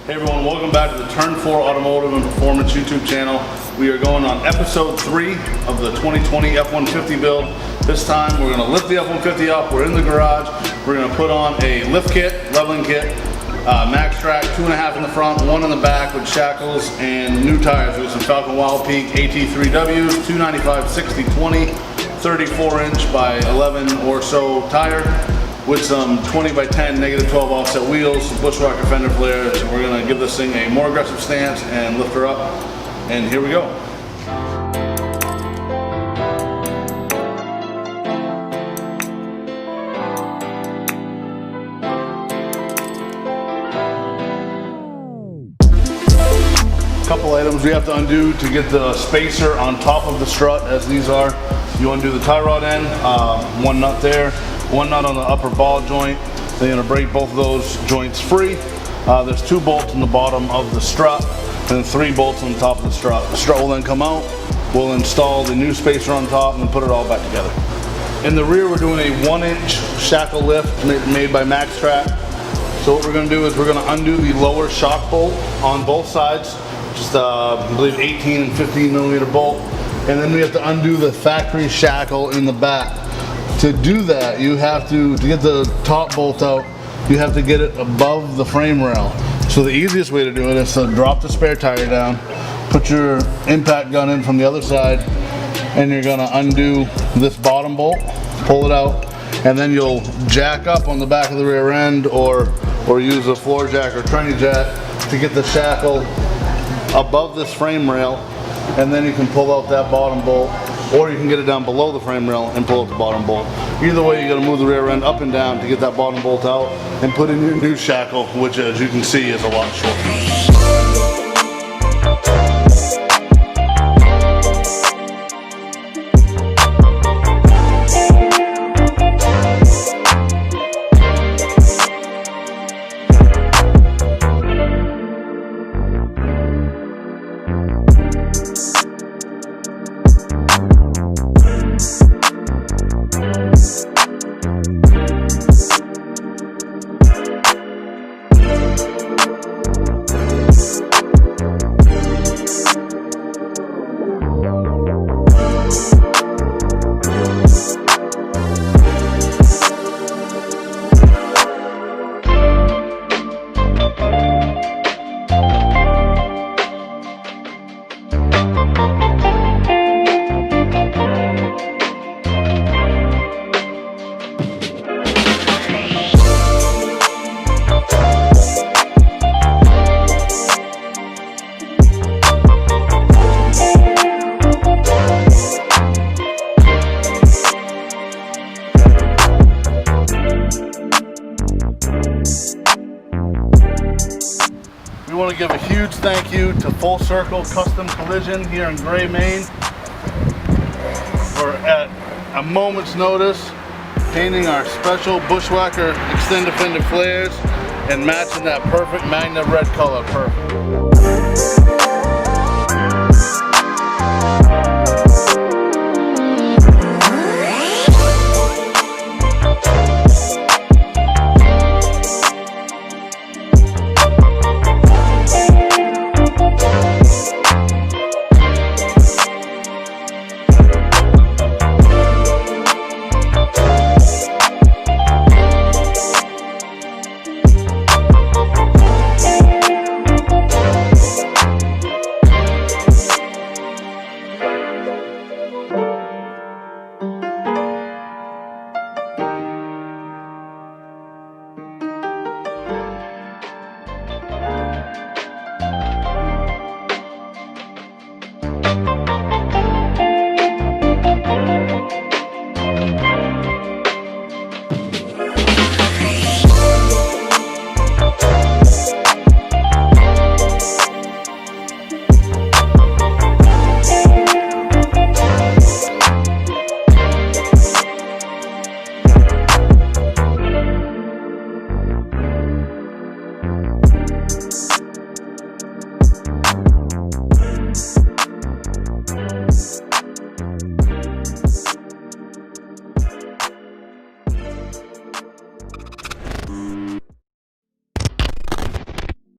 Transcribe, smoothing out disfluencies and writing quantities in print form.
Hey everyone, welcome back to the Turn 4 Automotive and Performance YouTube channel. We are going on episode 3 of the 2020 F150 build. This time we're going to lift the F150 up, we're in the garage, we're going to put on a lift kit, leveling kit, maxtrac, 2.5 in the front, 1 in the back with shackles and new tires. We have some Falken Wildpeak AT3Ws, 295/60/20, 34-inch by 11 or so tire, with some 20 by 10 -12 offset wheels, some bushwacker fender flares, and we're going to give this thing a more aggressive stance and lift her up. And here we go. Couple items we have to undo to get the spacer on top of the strut, as these are. You undo the tie rod end, one nut there, one nut on the upper ball joint. They're going to break both of those joints free. There's 2 bolts in the bottom of the strut and 3 bolts on the top of the strut. The strut will then come out. We'll install the new spacer on top and put it all back together. In the rear, we're doing a 1-inch shackle lift made by maxtrac. So what we're going to do is we're going to undo the lower shock bolt on both sides. Just I believe 18 and 15 millimeter bolt, and then we have to undo the factory shackle in the back. To do that, you have to get the top bolt out, you have to get it above the frame rail. So the easiest way to do it is to drop the spare tire down, put your impact gun in from the other side, and you're going to undo this bottom bolt, pull it out, and then you'll jack up on the back of the rear end or use a floor jack or tranny jack to get the shackle above this frame rail, and then you can pull out that bottom bolt, or you can get it down below the frame rail and pull out the bottom bolt. Either way, you got to move the rear end up and down to get that bottom bolt out and put in your new shackle, which, as you can see, is a lot shorter. We want to give a huge thank you to Full Circle Custom Collision here in Gray, Maine, for at a moment's notice painting our special bushwacker extended fender flares and matching that perfect magna red color. Perfect.